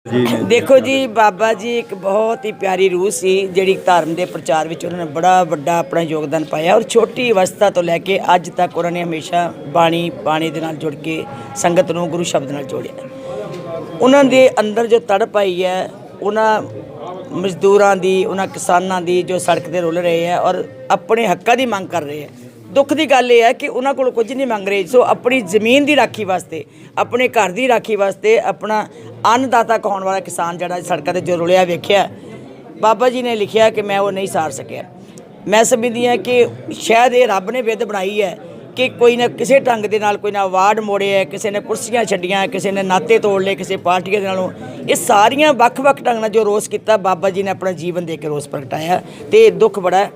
देखो जी, बाबा जी एक बहुत ही प्यारी रूह सी जिहड़ी धर्म के प्रचार में उन्होंने बड़ा वड्डा अपना योगदान पाया और छोटी अवस्था तो लैके अज तक उन्होंने हमेशा बाणी दे नाल जुड़ के संगत नूं गुरु शब्द नाल जोड़िया। उन्होंने अंदर जो तड़प आई है उन्होंने मजदूरों की, उन्होंने किसानों की जो सड़क पर रुल रहे हैं और अपने हक्कां की मंग कर रहे हैं। दुख की गल यह है कि उन्होंने कोल कुछ नहीं मंग रहे। सो अपनी जमीन की राखी वास्ते, अपने घर की राखी वास्ते, अपना अन्नदाता कहाउण वाला किसान जिहड़ा सड़कों पर जो रुलिया वेख्या, बाबा जी ने लिखिया कि मैं वो नहीं सार सकिया। मैं समझदी हाँ कि शायद ये रब ने विध बनाई है कि कोई ना किसी ढंग के नाल कोई ना अवार्ड मोड़े है, किसी ने कुर्सियां छड्डियां, किसी ने नाते तोड़ ले किसी पार्टी के नालों। ये सारियां वख-वख ढंग नाल जो रोस किया बाबा जी ने अपना जीवन दे के रोस प्रगटाया। तो दुख बड़ा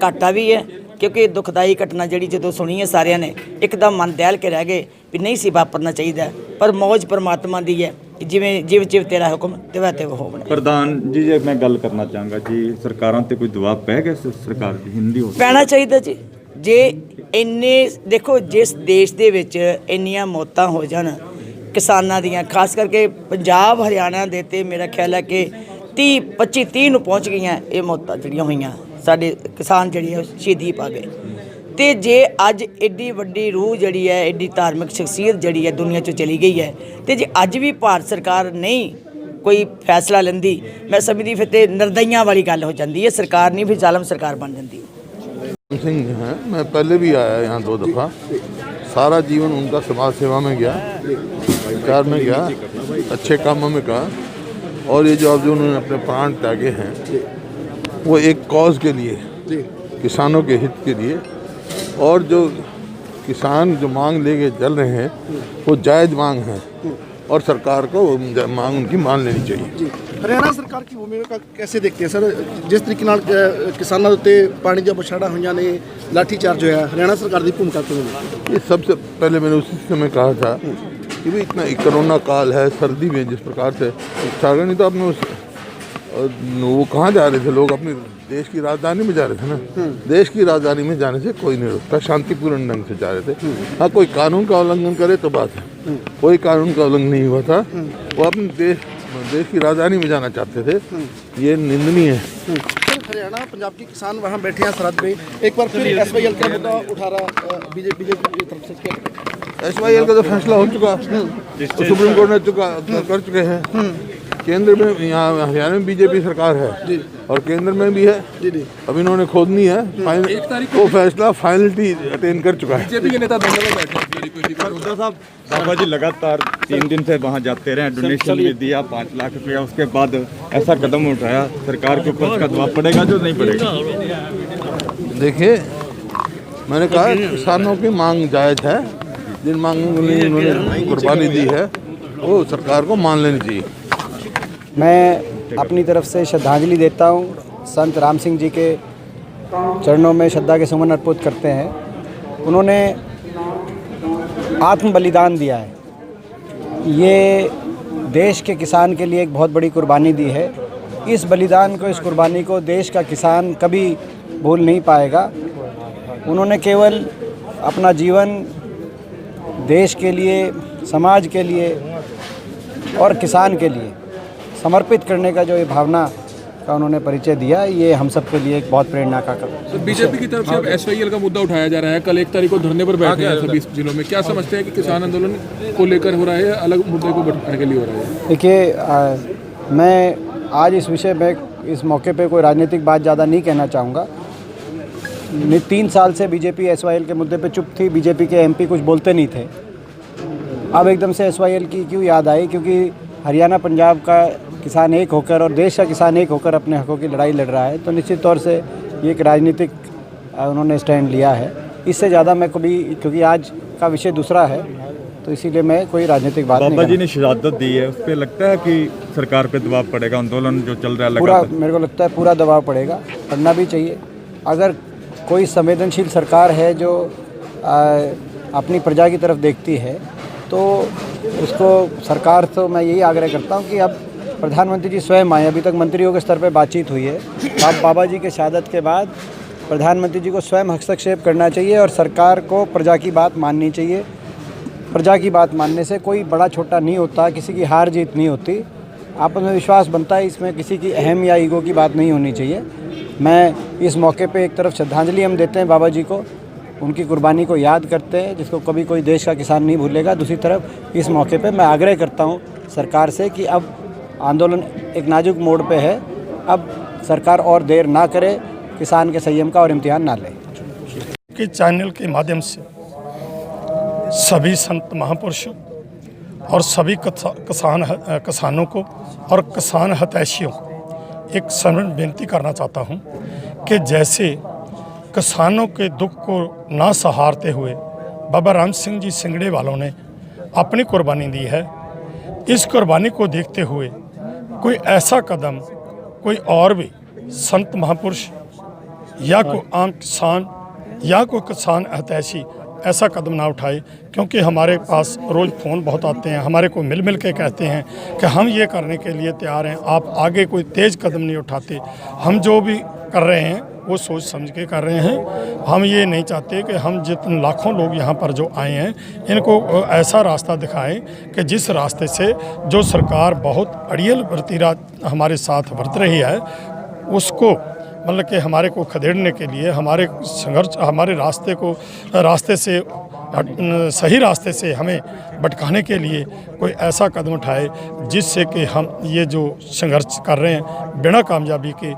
घाटा भी है क्योंकि दुखदाई घटना जी जो सुनी है सारिया ने एकदम मन दहल के रह गए भी नहीं सी वापरना चाहिए। पर मौज परमात्मा की है, जिवें जिव जिव तेरा हुक्म तिवै तिव हो। प्रधान जी जे मैं गल करना चाहूँगा जी, सरकारों ते कोई दबाव पै गया सरकार की हिंदी हो पैना चाहिए जी। जे इन्ने देखो जिस देश दे विच इन्नियां मौतां हो जान किसानां दियां, खास करके पंजाब हरियाणा दे ते मेरा ख्याल है कि 25-30 नूं पहुँच गई ये मौतां जिहड़ियां होईयां। साडे किसान जिहड़े शहीदी पा गए। तो जे अज एड्डी वड्डी रूह जिहड़ी है, एड्डी धार्मिक शख्सियत जिहड़ी है दुनिया चों चली गई है, तो जे अज भी भारत सरकार नहीं कोई फैसला लेंदी, मैं समझदी फिर तो निर्दयियां वाली गल हो जाती है। सरकार नहीं फिर जालम सरकार बन जाती है। सिंह हैं, मैं पहले भी आया यहाँ 2 दफ़ा। सारा जीवन उनका समाज सेवा में गया, प्रचार में गया, अच्छे कामों में गया। और ये जो अब जो उन्होंने अपने प्राण त्यागे हैं वो एक कॉज के लिए, किसानों के हित के लिए। और जो किसान जो मांग लेके चल रहे हैं वो जायज़ मांग है और सरकार को मांग उनकी मान लेनी चाहिए। हरियाणा सरकार की भूमिका कैसे देखते हैं सर? जिस तरीके नाल किसानों के उत्ते पानी दी बौछाड़ां होईयां ने, लाठीचार्ज होया, हरियाणा सरकार की भूमिका क्यों है? ये सबसे पहले मैंने उसी समय कहा था कि भाई इतना कोरोना काल है, सर्दी में जिस प्रकार से सागर नहीं तो अपने वो कहाँ जा रहे थे लोग? अपने देश की राजधानी में जा रहे थे ना। देश की राजधानी में जाने से कोई नहीं रोकता, शांतिपूर्ण ढंग से जा रहे थे। हाँ, कोई कानून का उल्लंघन करे तो बात है, कोई कानून का उल्लंघन नहीं हुआ था। वो अपने देश की राजधानी में जाना चाहते थे, ये निंदनीय है। हरियाणा पंजाब के किसान वहाँ बैठे हैं सरहद पे, एक बार फिर SYL का मुद्दा उठा रहा बीजेपी की तरफ से। SYL का तो फैसला हो चुका, सुप्रीम कोर्ट ने कर चुके हैं। केंद्र में यहाँ हरियाणा में बीजेपी सरकार है और केंद्र में भी है। अब इन्होंने खोदनी है, वो फैसला फाइनलिटी अटेन कर चुका है। बीजेपी के नेता साहब, बाबा जी लगातार 3 दिन से वहाँ जाते रहे, डोनेशन भी दिया 5 लाख रुपया, उसके बाद ऐसा कदम उठाया, सरकार के ऊपर इसका दबाव पड़ेगा जो नहीं पड़ेगा? देखिए, मैंने कहा किसानों की मांग जायज़ है, जिन मांगों के लिए उन्होंने कुर्बानी दी है वो सरकार को मान लेनी चाहिए। मैं अपनी तरफ से श्रद्धांजलि देता हूँ। संत राम सिंह जी के चरणों में श्रद्धा के सुमन अर्पित करते हैं। उन्होंने आत्म बलिदान दिया है, ये देश के किसान के लिए एक बहुत बड़ी कुर्बानी दी है। इस बलिदान को, इस कुर्बानी को देश का किसान कभी भूल नहीं पाएगा। उन्होंने केवल अपना जीवन देश के लिए, समाज के लिए और किसान के लिए समर्पित करने का जो ये भावना का उन्होंने परिचय दिया, ये हम सब के लिए एक बहुत प्रेरणा का तो बीजेपी की तरफ से अब SYL का मुद्दा उठाया जा रहा है। कल 1 तारीख को धरने पर बैठे हैं सभी जिलों में। क्या समझते हैं कि किसान आंदोलन को लेकर हो रहा है या अलग मुद्दे को बढ़ाने के लिए हो रहा है? देखिए, मैं आज इस विषय में, इस मौके पे कोई राजनीतिक बात ज़्यादा नहीं कहना चाहूँगा। 3 साल से बीजेपी SYL के मुद्दे पे चुप थी, बीजेपी के MP कुछ बोलते नहीं थे। अब एकदम से SYL की क्यों याद आई? क्योंकि हरियाणा पंजाब का किसान एक होकर और देश का किसान एक होकर अपने हकों की लड़ाई लड़ रहा है, तो निश्चित तौर से ये एक राजनीतिक उन्होंने स्टैंड लिया है। इससे ज़्यादा मैं कभी, क्योंकि आज का विषय दूसरा है, तो इसीलिए मैं कोई राजनीतिक बात नहीं। बाबा जी ने शहादत दी है, उस पर लगता है कि सरकार पे दबाव पड़ेगा? आंदोलन जो चल रहा है पूरा, मेरे को लगता है पूरा दबाव पड़ेगा, पड़ना भी चाहिए। अगर कोई संवेदनशील सरकार है जो अपनी प्रजा की तरफ देखती है तो उसको सरकार, तो मैं यही आग्रह करता हूँ कि अब प्रधानमंत्री जी स्वयं आए। अभी तक मंत्रियों के स्तर पर बातचीत हुई है। अब बाबा जी के शहादत के बाद प्रधानमंत्री जी को स्वयं हस्तक्षेप करना चाहिए और सरकार को प्रजा की बात माननी चाहिए। प्रजा की बात मानने से कोई बड़ा छोटा नहीं होता, किसी की हार जीत नहीं होती। आपस में विश्वास बनता है, इसमें किसी की अहम या ईगो की बात नहीं होनी चाहिए। मैं इस मौके पे एक तरफ श्रद्धांजलि हम देते हैं बाबा जी को, उनकी कुर्बानी को याद करते हैं जिसको कभी कोई देश का किसान नहीं भूलेगा। दूसरी तरफ इस मौके पे मैं आग्रह करता हूँ सरकार से कि अब आंदोलन एक नाजुक मोड़ पे है, अब सरकार और देर ना करे, किसान के संयम का और इम्तिहान ना ले। के चैनल के माध्यम से सभी संत महापुरुषों और सभी किसानों को और किसान हितैषियों को एक समर्पण बेनती करना चाहता हूं कि जैसे किसानों के दुख को ना सहारते हुए बाबा राम सिंह जी सिंगड़े वालों ने अपनी कुर्बानी दी है, इस कुर्बानी को देखते हुए कोई ऐसा कदम कोई और भी संत महापुरुष या कोई आम किसान या कोई किसान हितैषी ऐसा कदम ना उठाए, क्योंकि हमारे पास रोज़ फ़ोन बहुत आते हैं, हमारे को मिल के कहते हैं कि हम ये करने के लिए तैयार हैं, आप आगे कोई तेज़ कदम नहीं उठाते। हम जो भी कर रहे हैं वो सोच समझ के कर रहे हैं। हम ये नहीं चाहते कि हम जितने लाखों लोग यहाँ पर जो आए हैं इनको ऐसा रास्ता दिखाएं कि जिस रास्ते से जो सरकार बहुत अड़ियल वर्तीरा हमारे साथ बरत रही है उसको मतलब कि हमारे को खदेड़ने के लिए, हमारे संघर्ष, हमारे रास्ते से सही रास्ते से हमें भटकाने के लिए कोई ऐसा कदम उठाए जिससे कि हम ये जो संघर्ष कर रहे हैं बिना कामयाबी के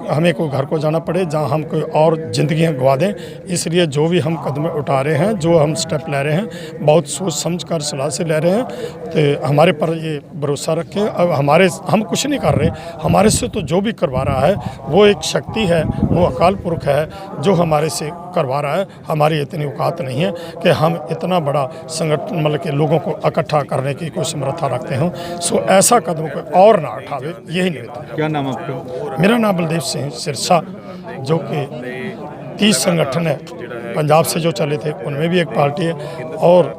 हमें कोई घर को जाना पड़े जहां हम कोई और ज़िंदगियां गवा दें। इसलिए जो भी हम कदम उठा रहे हैं, जो हम स्टेप ले रहे हैं, बहुत सोच समझ कर सलाह से ले रहे हैं। तो हमारे पर ये भरोसा रखें। अब हम कुछ नहीं कर रहे, हमारे से तो जो भी करवा रहा है वो एक शक्ति है, वो अकाल पुरख है जो हमारे से करवा रहा है। हमारी इतनी औकात नहीं है कि हम इतना बड़ा संगठन मतलब कि लोगों को इकट्ठा करने की कोई समर्था रखते हों। सो ऐसा कदम कोई और ना उठावे, यही निवेदन है। क्या नाम आपका? मेरा नाम बलदेव सिंह सिरसा, जो कि 30 संगठन है पंजाब से जो चले थे उनमें भी एक पार्टी है, और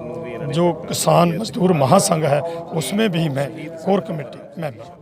जो किसान मजदूर महासंघ है उसमें भी मैं कोर कमेटी मेंबर।